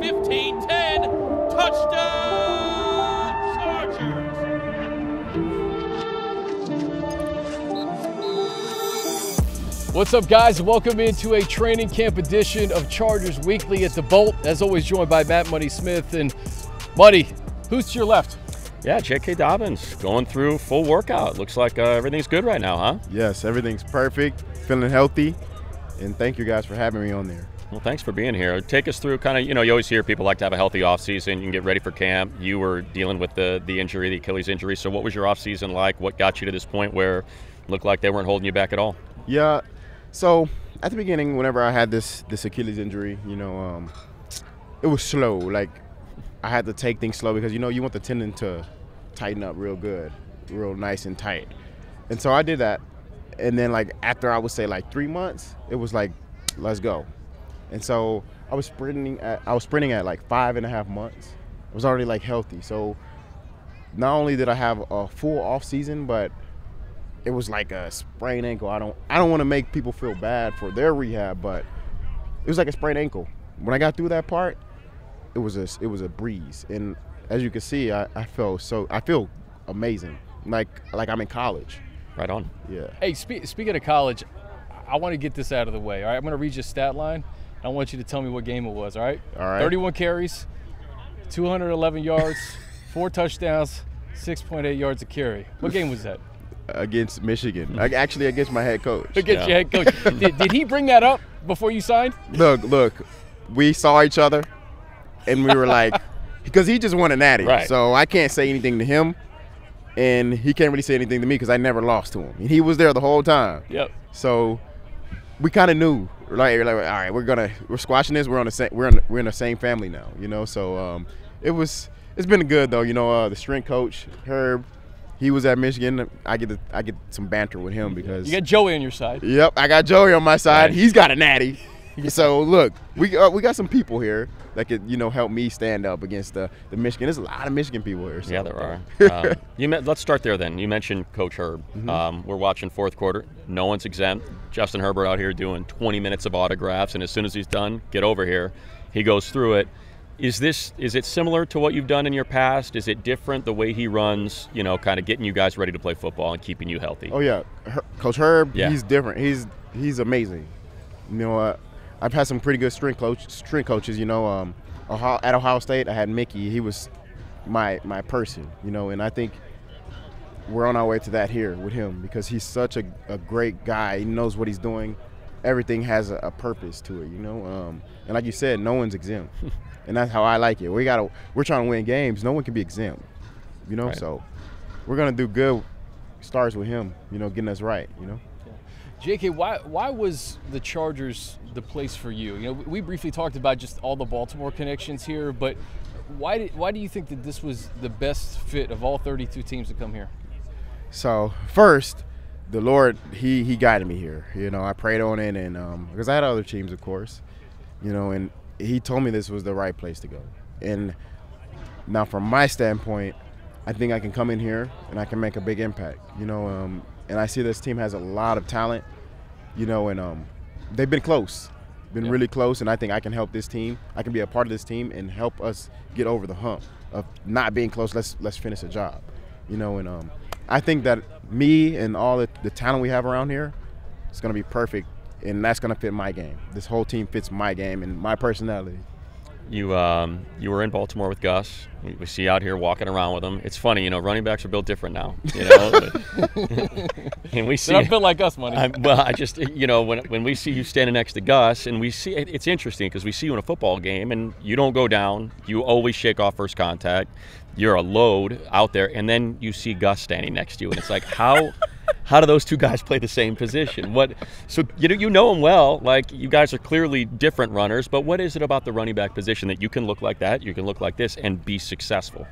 15-10. Touchdown, Chargers. What's up, guys? Welcome into a training camp edition of Chargers Weekly at the Bolt. As always, joined by Matt Money Smith. And Money, who's to your left? Yeah, J.K. Dobbins going through full workout. Looks like everything's good right now, huh? Yes, everything's perfect, feeling healthy, and thank you guys for having me on there. Well, thanks for being here. Take us through kind of, you always hear people like to have a healthy offseason. You can get ready for camp. You were dealing with the injury, the Achilles injury. So what was your offseason like? What got you to this point where it looked like they weren't holding you back at all? Yeah, so at the beginning, whenever I had this Achilles injury, it was slow. Like, I had to take things slow because, you want the tendon to tighten up real good, real nice and tight. And so I did that. And then, like, after I would say, like, 3 months, it was like, let's go. And so I was sprinting at like 5.5 months. I was already, like, healthy. So not only did I have a full off season, but it was like a sprained ankle. I don't want to make people feel bad for their rehab, but it was like a sprained ankle. When I got through that part, it was a breeze. And as you can see, I feel amazing, like I'm in college. Right on. Yeah. Hey, speaking of college, I want to get this out of the way. All right, I'm going to read your stat line. I want you to tell me what game it was. All right. All right. 31 carries, 211 yards, 4 touchdowns, 6.8 yards a carry. What game was that? Against Michigan. Actually, against my head coach. Against your head coach. Did he bring that up before you signed? Look, we saw each other, and we were like, because he just won a natty, right. So I can't say anything to him, and he can't really say anything to me because I never lost to him. And he was there the whole time. Yep. So we kind of knew, like, all right, we're squashing this. We're in the same family now, So it's been good though. The strength coach Herb, he was at Michigan. I get some banter with him because you got Joey on your side. Yep, I got Joey on my side. Right. He's got a natty. So look, we got some people here that could help me stand up against the Michigan. There's a lot of Michigan people here. So. Yeah, there are. Let's start there then. You mentioned Coach Herb. Mm-hmm. We're watching fourth quarter. No one's exempt. Justin Herbert out here doing 20 minutes of autographs, and as soon as he's done, get over here. He goes through it. Is it similar to what you've done in your past? Is it different the way he runs, kind of getting you guys ready to play football and keeping you healthy? Oh, yeah. Coach Herb, yeah. He's different. He's amazing. I've had some pretty good strength coaches, at Ohio State, I had Mickey. He was my person, and I think we're on our way to that here with him because he's such a great guy. He knows what he's doing. Everything has a purpose to it, and like you said, no one's exempt. And that's how I like it. We're trying to win games. No one can be exempt, Right. So we're going to do good. Starts with him, getting us right, JK, why was the Chargers the place for you? We briefly talked about just all the Baltimore connections here, but why do you think that this was the best fit of all 32 teams to come here? So first, the Lord, he guided me here. I prayed on it, and because I had other teams, of course, and he told me this was the right place to go. And now from my standpoint, I think I can come in here and I can make a big impact, and I see this team has a lot of talent, and they've been close, really close, and I think I can help this team. I can be a part of this team and help us get over the hump of not being close. Let's finish the job, and I think that me and all the talent we have around here, it's going to be perfect, and that's going to fit my game. This whole team fits my game and my personality. You were in Baltimore with Gus. We see you out here walking around with him. It's funny, running backs are built different now. And we see. They're not built like us, Money. I just, when we see you standing next to Gus, and we see it's interesting because we see you in a football game, and you don't go down. You always shake off first contact. You're a load out there, and then you see Gus standing next to you, and it's like how do those two guys play the same position? So you know them well. Like, you guys are clearly different runners, but what is it about the running back position that you can look like that, you can look like this, and be successful?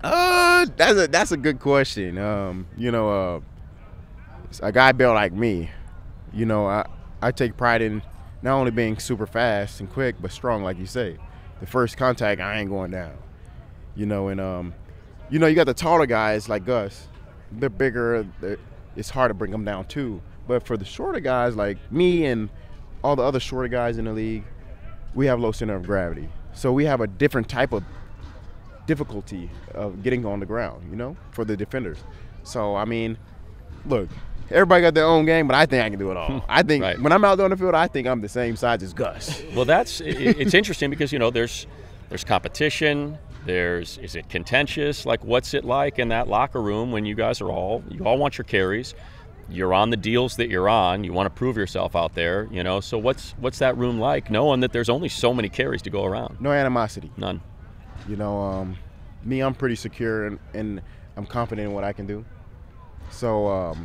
That's a good question. A guy built like me, I take pride in not only being super fast and quick, but strong, like you say. The first contact, I ain't going down. You got the taller guys like Gus. They're bigger. It's hard to bring them down too. But for the shorter guys like me and all the other shorter guys in the league, we have low center of gravity. So we have a different type of difficulty of getting on the ground, you know, for the defenders. So, I mean, look, everybody got their own game, but I think I can do it all. I think Right. when I'm out there on the field, I think I'm the same size as Gus. Well, it's interesting because, you know, there's competition. Is it contentious? Like, what's it like in that locker room when you guys you all want your carries? You're on the deals that you're on. You want to prove yourself out there, you know. So what's that room like, knowing that there's only so many carries to go around? No animosity. None. You know, me, I'm pretty secure and I'm confident in what I can do. So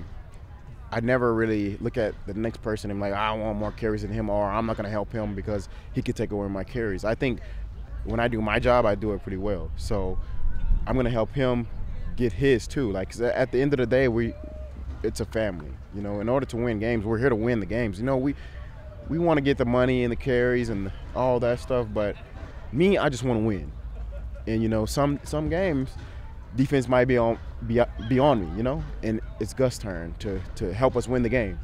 I never really look at the next person and like, I want more carries than him, or I'm not going to help him because he could take away my carries. I think when I do my job, I do it pretty well. So I'm going to help him get his too. Like, 'cause at the end of the day, it's a family. You know, in order to win games, we're here to win the games. You know, we want to get the money and the carries and all that stuff, but me, I just want to win. And, you know, some games, defense might be on me, you know, and it's Gus' turn to help us win the game.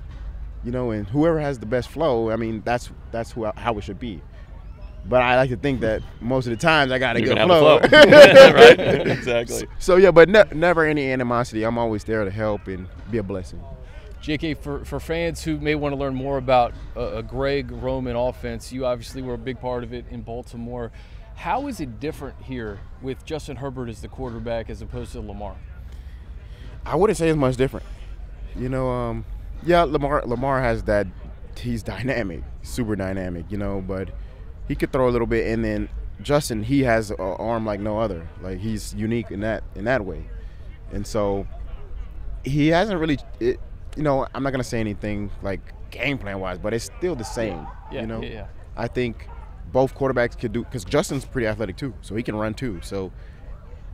You know, and whoever has the best flow, I mean, that's how it should be. But I like to think that most of the times I got a good flow. Right, exactly. So yeah, but never any animosity. I'm always there to help and be a blessing. JK, for fans who may want to learn more about a Greg Roman offense, you obviously were a big part of it in Baltimore. How is it different here with Justin Herbert as the quarterback as opposed to Lamar? I wouldn't say it's much different. You know, yeah, Lamar has that. He's dynamic, super dynamic, you know, but he could throw a little bit. And then Justin, he has an arm like no other. Like, he's unique in that way. And so he hasn't really, you know, I'm not going to say anything like game plan wise, but it's still the same. Yeah, you know, yeah. I think both quarterbacks could do, because Justin's pretty athletic too, so he can run too. So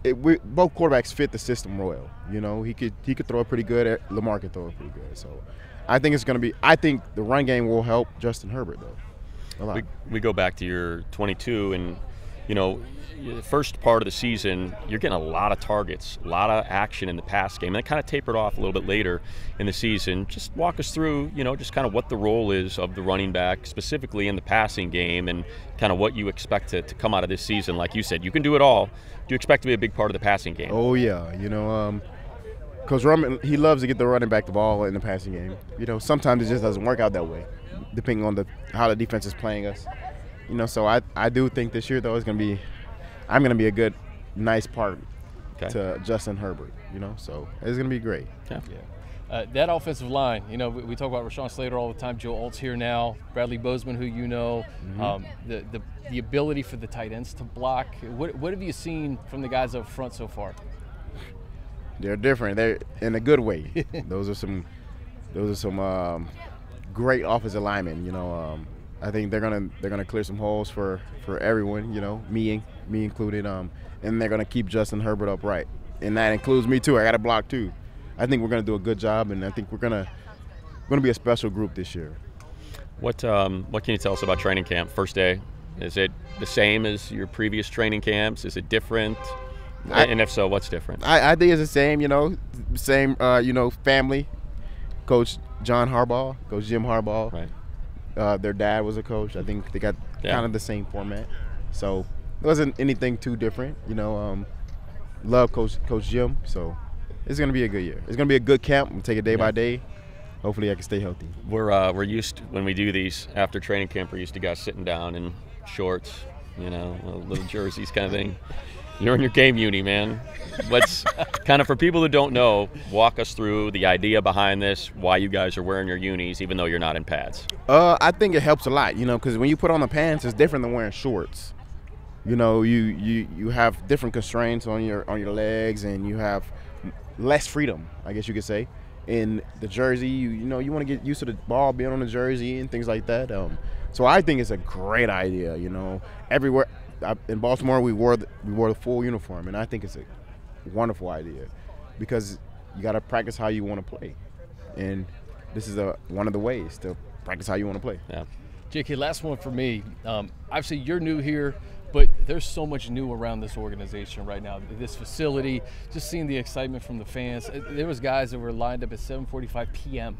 both quarterbacks fit the system royal. You know, he could throw it pretty good. Lamar could throw it pretty good. So I think I think the run game will help Justin Herbert though. A lot. We go back to your 22, and, you know, the first part of the season, you're getting a lot of targets, a lot of action in the pass game. And that kind of tapered off a little bit later in the season. Just walk us through, you know, just kind of what the role is of the running back, specifically in the passing game, and kind of what you expect to come out of this season. Like you said, you can do it all. Do you expect to be a big part of the passing game? Oh, yeah. You know, Coach Roman, he loves to get the running back the ball in the passing game. You know, sometimes it just doesn't work out that way, depending on how the defense is playing us. You know, so I do think this year, though, I'm going to be a good, nice part to Justin Herbert, you know, so it's going to be great. Yeah. That offensive line, you know, we talk about Rashawn Slater all the time. Joe Alt's here now. Bradley Bozeman, who you know. Mm-hmm. The ability for the tight ends to block. What have you seen from the guys up front so far? They're different. They're in a good way. Those are some great offensive linemen. You know, I think they're gonna clear some holes for everyone. You know, me included. And they're gonna keep Justin Herbert upright, and that includes me too. I got to block too. I think we're gonna do a good job, and I think we're gonna be a special group this year. What can you tell us about training camp? First day, is it the same as your previous training camps? Is it different? And if so, what's different? I think it's the same. You know, you know, family. Coach John Harbaugh, Coach Jim Harbaugh. Right. Their dad was a coach. I think they got kind of the same format. So it wasn't anything too different. You know, love Coach Jim. So it's going to be a good year. It's going to be a good camp. We'll take it day by day. Hopefully I can stay healthy. We're used to, when we do these after training camp, we're used to guys sitting down in shorts, you know, little jerseys kind of thing. You're in your game uni, man. Let's kind of, for people who don't know, walk us through the idea behind this, why you guys are wearing your unis, even though you're not in pads. I think it helps a lot, you know, because when you put on the pants, it's different than wearing shorts. You know, you have different constraints on your legs, and you have less freedom, I guess you could say. In the jersey, you know, you want to get used to the ball being on the jersey and things like that. So I think it's a great idea, you know. Everywhere in Baltimore, we wore the full uniform, and I think it's a wonderful idea because you got to practice how you want to play, and this is one of the ways to practice how you want to play. Yeah. JK, last one for me. Obviously, you're new here, but there's so much new around this organization right now. This facility, just seeing the excitement from the fans. There was guys that were lined up at 7:45 p.m.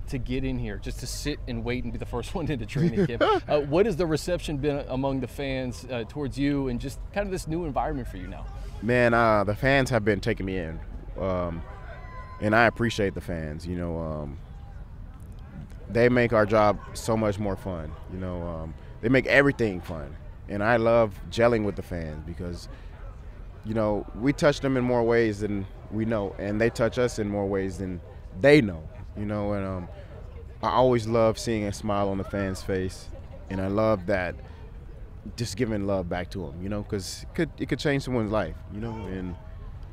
to get in here, just to sit and wait and be the first one into training camp. What has the reception been among the fans towards you and just kind of this new environment for you now? Man, the fans have been taking me in, and I appreciate the fans. You know, they make our job so much more fun. You know, they make everything fun, and I love gelling with the fans because, you know, we touch them in more ways than we know, and they touch us in more ways than they know. You know, and I always love seeing a smile on the fans' face, and I love that. Just giving love back to them, you know, because it could change someone's life, you know. And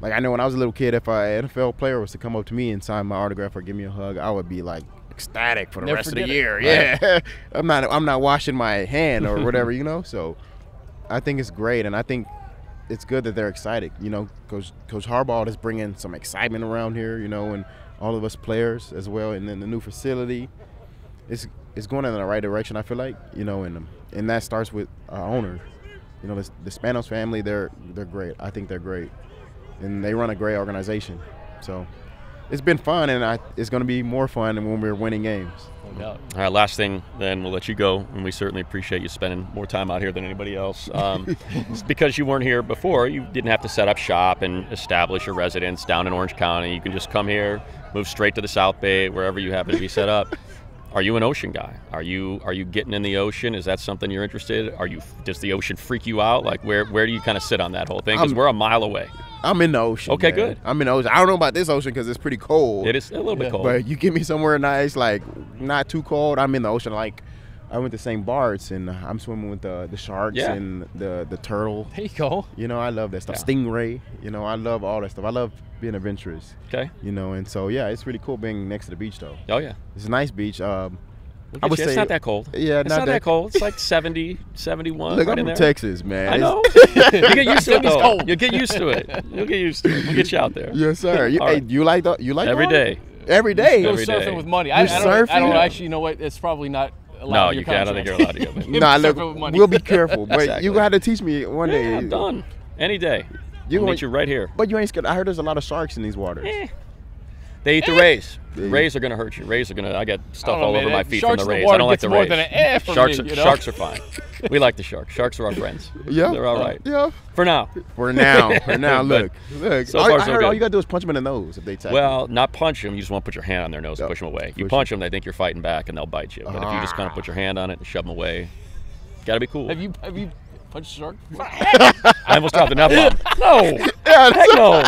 like, I know when I was a little kid, if an NFL player was to come up to me and sign my autograph or give me a hug, I would be like ecstatic for the rest of the year. Right. Yeah, I'm not washing my hand or whatever, you know. So I think it's great, and I think it's good that they're excited. You know, Coach Harbaugh is bringing some excitement around here, you know, and all of us players as well. And then the new facility, it's going in the right direction, I feel like, you know, and that starts with our owner. You know, the Spanos family, they're great. I think they're great, and they run a great organization. So it's been fun, and it's going to be more fun when we're winning games. No doubt. All right, last thing, then we'll let you go, and we certainly appreciate you spending more time out here than anybody else. It's because you weren't here before. You didn't have to set up shop and establish a residence down in Orange County. You can just come here, move straight to the South Bay, wherever you happen to be set up. Are you an ocean guy? Are you getting in the ocean? Is that something you're interested in? Does the ocean freak you out? Like, where do you kind of sit on that whole thing? Because we're a mile away. I'm in the ocean. Okay, man. good. I'm in the ocean. I don't know about this ocean because it's pretty cold. It is a little bit cold. But you get me somewhere nice, like not too cold. I'm in the ocean. Like, I went to St. Bart's, and I'm swimming with the sharks and the turtle. There you go. You know, I love that stuff. Yeah. Stingray. You know, I love all that stuff. I love being adventurous. Okay. You know, and so, yeah, it's really cool being next to the beach, though. Oh, yeah. It's a nice beach. I would say it's not that cold. Yeah, it's not that cold. It's like 70, 71. Look, right I'm in from there. Texas, man. I know. You get used to it, though. cold. You'll get used to it. You'll get used to it. We'll get you out there. Yes, sir. You All right. like Every water? day. Every day. Go Every surfing day. with money. You're I don't surfing? actually, you know what? It's probably not allowed. No, in you your can't. I don't think contract. you're allowed to go. Nah, Surfing look, with money. we'll be careful. But Exactly. you're going to have to teach me one day. Yeah, I'm done. Any day. You I'll gonna- meet you right here. But you ain't scared. I heard there's a lot of sharks in these waters. They eat the rays. Yeah. Rays are going to hurt you. Rays are going to. I got stuff I don't all know, over man. my feet Sharks from the in the rays. water I don't like gets the more rays. than an F from Sharks, me, you know? sharks are fine. We like the sharks. Sharks are our friends. Yeah. They're all right. Yeah. For now. For now. Look. So I far, so heard all good. you got to do is punch them in the nose if they attack Well, not punch them. You just want to put your hand on their nose and Yep. push them away. You Push punch them, they think you're fighting back, and they'll bite you. But if you just kind of Ah. put your hand on it and shove them away, got to be cool. Have you punched a shark? I almost dropped an F-bomb. No. Yeah, Heck no.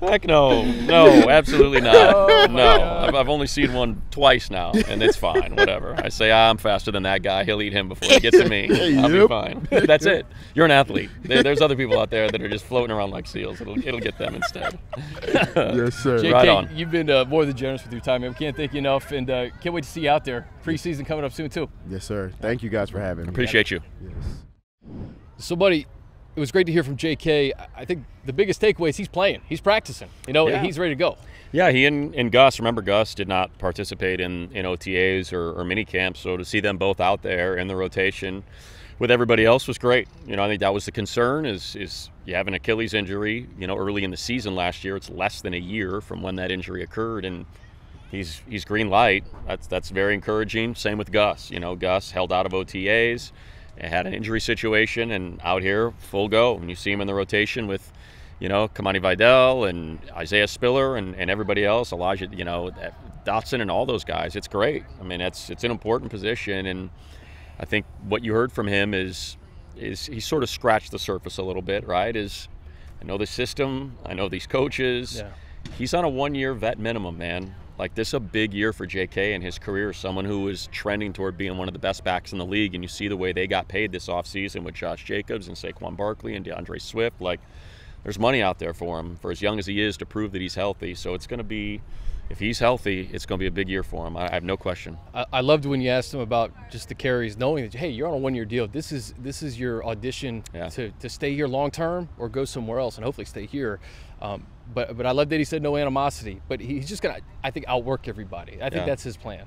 Heck no. No, absolutely not. No. I've only seen one twice now, and it's fine. Whatever. I say, I'm faster than that guy. He'll eat him before he gets to me. I'll be Yep. fine. That's it. You're an athlete. There's other people out there that are just floating around like seals. It'll get them instead. Yes, sir. JK, Right on. you've been more than generous with your time, man. We can't thank you enough, and can't wait to see you out there. Preseason coming up soon, too. Yes, sir. Thank you guys for having me. Appreciate you. Yes. So, buddy, it was great to hear from JK. I think the biggest takeaway is he's playing. He's practicing. You know, Yeah. he's ready to go. Yeah, he and Gus, remember Gus did not participate in OTAs or mini camps, so to see them both out there in the rotation with everybody else was great. You know, I think that was the concern is you have an Achilles injury, you know, early in the season last year. It's less than a year from when that injury occurred, and he's green light. That's very encouraging. Same with Gus. You know, Gus held out of OTAs, had an injury situation, and out here full go. And you see him in the rotation with, you know, Kamani Vidal and Isaiah Spiller and everybody else, Elijah, you know, Dotson and all those guys. It's great. I mean, it's an important position, and I think what you heard from him is he sort of scratched the surface a little bit, right? I know the system, I know these coaches. Yeah. He's on a 1-year vet minimum, man. Like, this is a big year for JK in his career, someone who is trending toward being one of the best backs in the league, and you see the way they got paid this offseason with Josh Jacobs and Saquon Barkley and DeAndre Swift. Like, there's money out there for him, for as young as he is, to prove that he's healthy. So it's going to be, if he's healthy, it's going to be a big year for him. I have no question. I loved when you asked him about just the carries, knowing that, hey, you're on a 1-year deal. This is your audition Yeah. to stay here long term or go somewhere else and hopefully stay here. But I love that he said no animosity. But he's just going to, I think, outwork everybody. I think Yeah. that's his plan.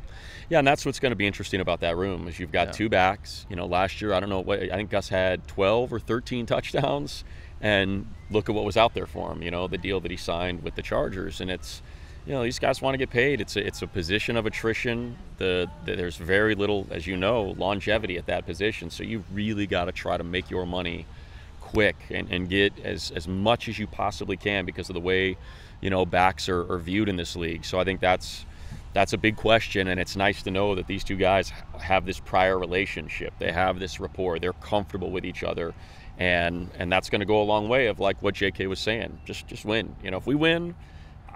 Yeah, and that's what's going to be interesting about that room is you've got two backs. You know, last year, I don't know, I think Gus had 12 or 13 touchdowns, and look at what was out there for him, you know, the deal that he signed with the Chargers. And it's you know, these guys want to get paid. It's a position of attrition. There's very little, as you know, longevity at that position. So you really got to try to make your money quick and get as much as you possibly can because of the way, you know, backs are viewed in this league. So I think that's a big question, and it's nice to know that these two guys have this prior relationship. They have this rapport. They're comfortable with each other, and that's going to go a long way of like what JK was saying. Just win. You know, if we win,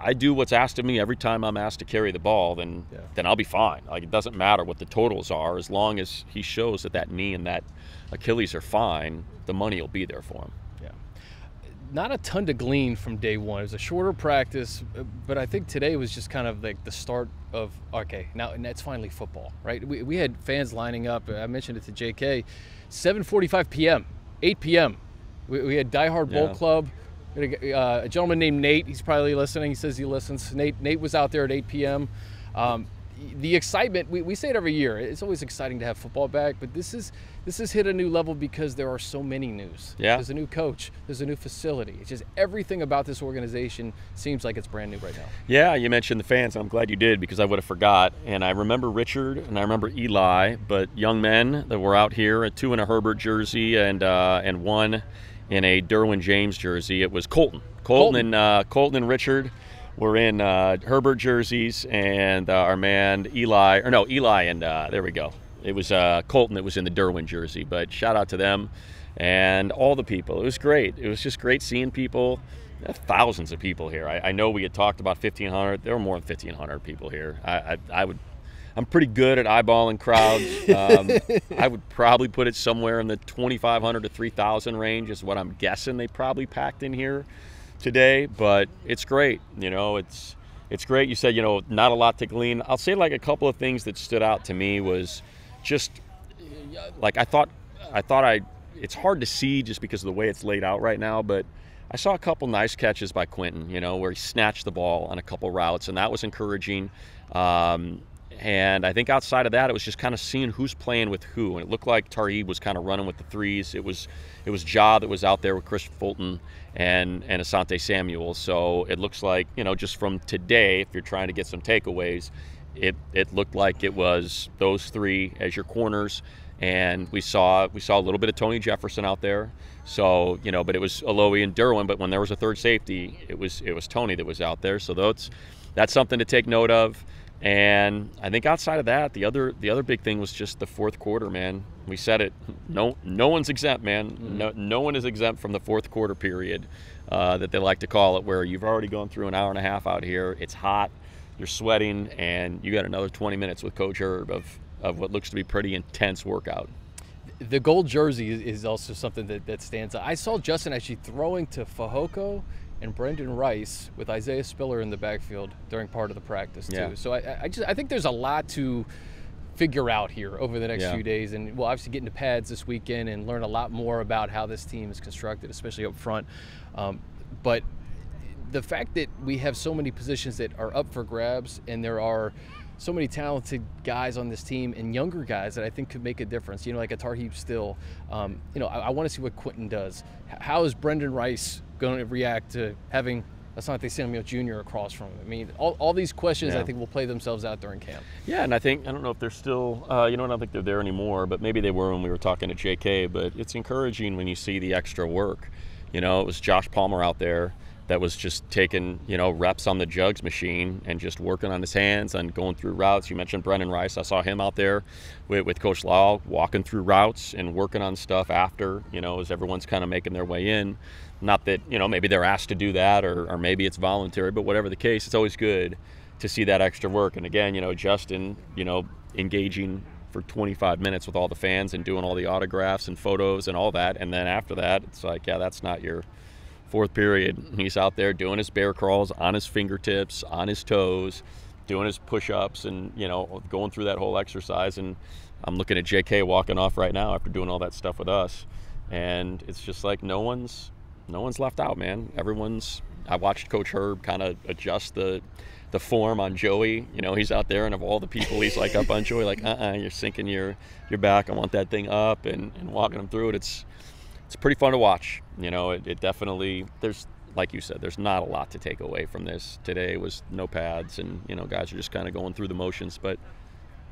I do what's asked of me every time I'm asked to carry the ball, then I'll be fine. Like, it doesn't matter what the totals are, as long as he shows that knee and that Achilles are fine, the money will be there for him. Yeah. Not a ton to glean from day one. It was a shorter practice, but I think today was just kind of like the start of, okay, now and that's finally football, right? We had fans lining up. I mentioned it to JK, 7:45 p.m., 8 p.m. We had Die Hard Bowl Club. A gentleman named Nate, he's probably listening. He says he listens. Nate was out there at 8 p.m. The excitement, we say it every year. It's always exciting to have football back, but this has hit a new level because there are so many news. Yeah. There's a new coach. There's a new facility. It's just everything about this organization seems like it's brand new right now. Yeah, you mentioned the fans. I'm glad you did because I would have forgot. And I remember Richard and I remember Eli, but young men that were out here, 2 in a Herbert jersey and 1 in a Derwin James jersey. It was Colton and Richard were in Herbert jerseys, and our man Eli and there we go. It was Colton that was in the Derwin jersey, but shout out to them and all the people. It was great. It was just great seeing people. Thousands of people here. I know we had talked about 1,500. There were more than 1,500 people here. I'm pretty good at eyeballing crowds. I would probably put it somewhere in the 2,500 to 3,000 range is what I'm guessing they probably packed in here today. But it's great. You know, it's great. You said, you know, not a lot to glean. I'll say like a couple of things that stood out to me was just like I thought it's hard to see just because of the way it's laid out right now, but I saw a couple nice catches by Quentin, you know, where he snatched the ball on a couple routes, and that was encouraging. And I think outside of that, it was just kind of seeing who's playing with who. And it looked like Tarheeb was kind of running with the threes. It was Ja that was out there with Chris Fulton and Asante Samuel. So it looks like, you know, just from today, if you're trying to get some takeaways, it looked like it was those 3 as your corners. And we saw a little bit of Tony Jefferson out there. So, you know, but it was Alohi and Derwin. But when there was a third safety, it was Tony that was out there. So that's something to take note of. And I think outside of that, the other big thing was just the fourth quarter, man. We said it. No one's exempt, man. No one is exempt from the fourth quarter period that they like to call it, where you've already gone through an hour and a half out here. It's hot. You're sweating, and you got another 20 minutes with Coach Herb of what looks to be pretty intense workout. The gold jersey is also something that stands out. I saw Justin actually throwing to Fehoko and Brendan Rice with Isaiah Spiller in the backfield during part of the practice too. Yeah. So I think there's a lot to figure out here over the next few days, and we'll obviously get into pads this weekend and learn a lot more about how this team is constructed, especially up front. But the fact that we have so many positions that are up for grabs, and there are so many talented guys on this team and younger guys that I think could make a difference. You know, like a Tarheeb Still. You know, I want to see what Quentin does. How is Brendan Rice going to react to having Asante Samuel Jr. across from him? I mean, all these questions I think will play themselves out during camp. Yeah, and I don't know if they're still, I don't think they're there anymore, but maybe they were when we were talking to JK. But it's encouraging when you see the extra work. You know, it was Josh Palmer out there that was just taking, reps on the jugs machine and just working on his hands and going through routes. You mentioned Brendan Rice. I saw him out there with Coach Law walking through routes and working on stuff after, as everyone's kind of making their way in. Not that, maybe they're asked to do that or maybe it's voluntary, but whatever the case, it's always good to see that extra work. And again, Justin, engaging for 25 minutes with all the fans and doing all the autographs and photos and all that. And then after that, it's like, yeah, that's not your fourth period. He's out there doing his bear crawls on his fingertips, on his toes, doing his push-ups and, going through that whole exercise. And I'm looking at JK walking off right now after doing all that stuff with us. And it's just like no one's left out, man. I watched Coach Herb kind of adjust the form on Joey. He's out there, and of all the people, he's like up on Joey, like, you're sinking your back. I want that thing up, and walking him through it. It's pretty fun to watch. It definitely, there's like you said, there's not a lot to take away from this. Today was no pads, and guys are just kind of going through the motions. But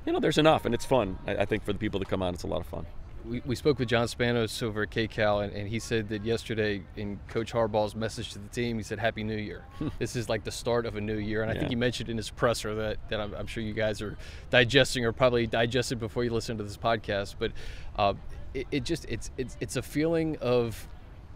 there's enough, and it's fun. I think for the people that come out, it's a lot of fun. We spoke with John Spanos over at KCal, and he said that yesterday in Coach Harbaugh's message to the team, he said, Happy New Year. This is like the start of a new year. And I think he mentioned in his presser that I'm sure you guys are digesting, or probably digested before you listen to this podcast. But it's a feeling of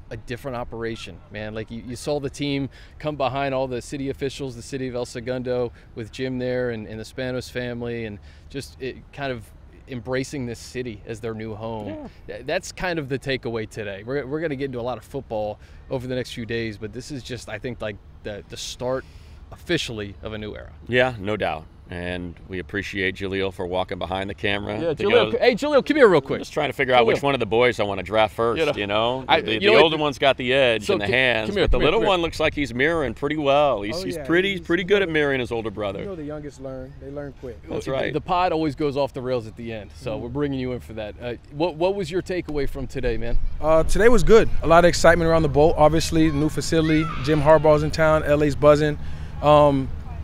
a different operation, man. Like you saw the team come behind all the city officials, the city of El Segundo, with Jim there and the Spanos family, and just it kind of embracing this city as their new home. Yeah. That's kind of the takeaway today. We're going to get into a lot of football over the next few days, but this is just, I think, like the start officially of a new era. Yeah, no doubt. And we appreciate Jaleel for walking behind the camera. Yeah, Jaleel. Hey, Jaleel, come here real quick. I'm just trying to figure out which one of the boys I want to draft first, The older one's got the edge and the hands, but the little one looks like he's mirroring pretty well. He's pretty good at mirroring his older brother. The youngest learn. They learn quick. That's right. The pod always goes off the rails at the end, so we're bringing you in for that. What was your takeaway from today, man? Today was good. A lot of excitement around the boat. Obviously, the new facility. Jim Harbaugh's in town. LA's buzzing.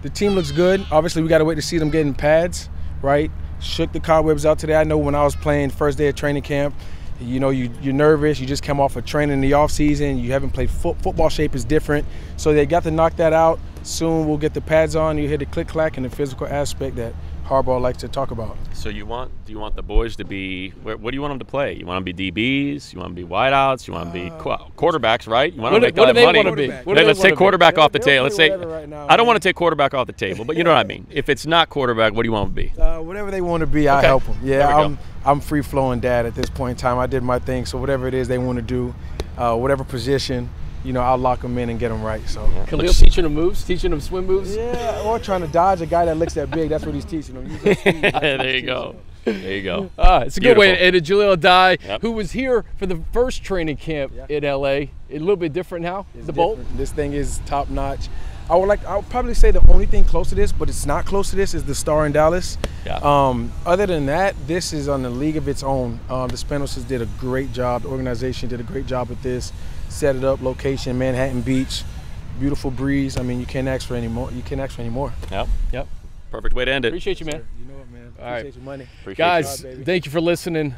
The team looks good. Obviously, we got to wait to see them getting pads, right? Shook the cobwebs out today. I know when I was playing first day of training camp, you're nervous. You just come off of training in the off season. You haven't played football. Shape is different. So they got to knock that out. Soon we'll get the pads on. You hear the click-clack and the physical aspect that Harbaugh likes to talk about. So do you want the boys to be, what do you want them to play? You want them to be DBs? You want them to be wideouts? You want them to be quarterbacks, right? You want them to make a lot of money. Let's take quarterback off the table. Let's say, I don't want to take quarterback off the table, but you know what I mean. If it's not quarterback, what do you want them to be? Whatever they want to be, I'll help them. Yeah, I'm free-flowing dad at this point in time. I did my thing, so whatever it is they want to do, whatever position, I'll lock them in and get them right. So Khalil teaching them moves, teaching them swim moves. Yeah, or trying to dodge a guy that looks that big. That's what he's teaching them. There you go. There you go. It's a good way to end it. Jaleel Addae, who was here for the first training camp in LA, a little bit different now. The bolt. This thing is top notch. I would probably say the only thing close to this, but it's not close to this, is the Star in Dallas. Yeah. Other than that, this is on a league of its own. The Spanoses did a great job. The organization did a great job with this. Set it up, location, Manhattan Beach, beautiful breeze. I mean, you can't ask for any more. Yep. Perfect way to end it. Appreciate you, man. You know it, man. All right. Appreciate your money. Guys, thank you for listening.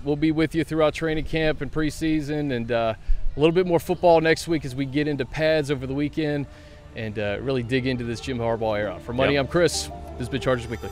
We'll be with you throughout training camp and preseason, and a little bit more football next week as we get into pads over the weekend and really dig into this Jim Harbaugh era. For Money, I'm Chris. This has been Chargers Weekly.